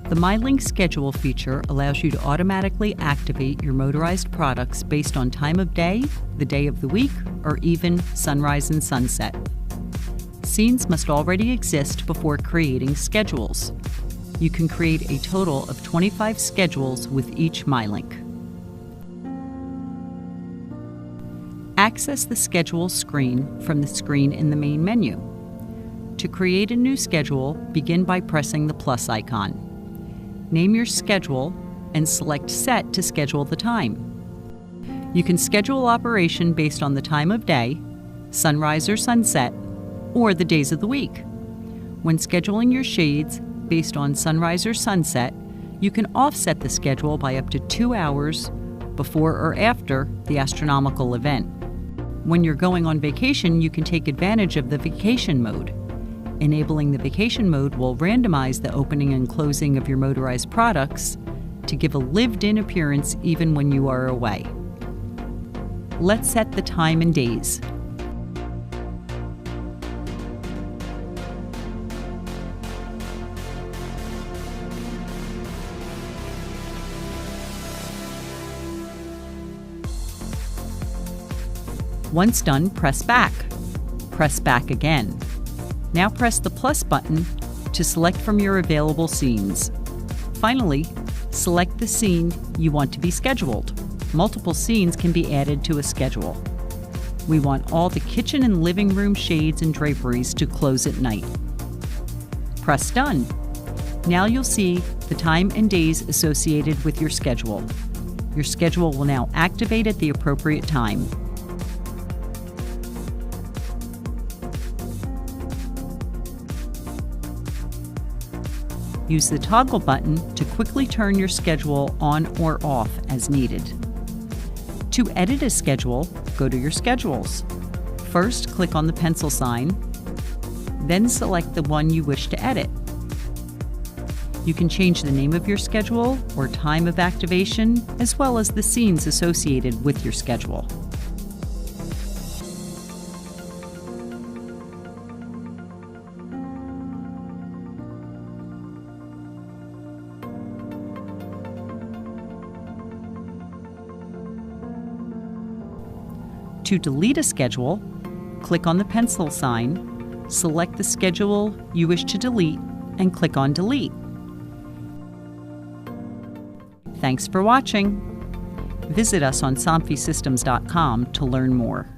The myLink schedule feature allows you to automatically activate your motorized products based on time of day, the day of the week, or even sunrise and sunset. Scenes must already exist before creating schedules. You can create a total of 25 schedules with each myLink. Access the schedule screen from the screen in the main menu. To create a new schedule, begin by pressing the plus icon. Name your schedule and select Set to schedule the time. You can schedule operation based on the time of day, sunrise or sunset, or the days of the week. When scheduling your shades based on sunrise or sunset, you can offset the schedule by up to 2 hours before or after the astronomical event. When you're going on vacation, you can take advantage of the vacation mode. Enabling the vacation mode will randomize the opening and closing of your motorized products to give a lived-in appearance even when you are away. Let's set the time and days. Once done, press back. Press back again. Now press the plus button to select from your available scenes. Finally, select the scene you want to be scheduled. Multiple scenes can be added to a schedule. We want all the kitchen and living room shades and draperies to close at night. Press Done. Now you'll see the time and days associated with your schedule. Your schedule will now activate at the appropriate time. Use the toggle button to quickly turn your schedule on or off as needed. To edit a schedule, go to your schedules. First, click on the pencil sign, then select the one you wish to edit. You can change the name of your schedule or time of activation, as well as the scenes associated with your schedule. To delete a schedule, click on the pencil sign, select the schedule you wish to delete, and click on Delete. Thanks for watching. Visit us on SOMFYsystems.com to learn more.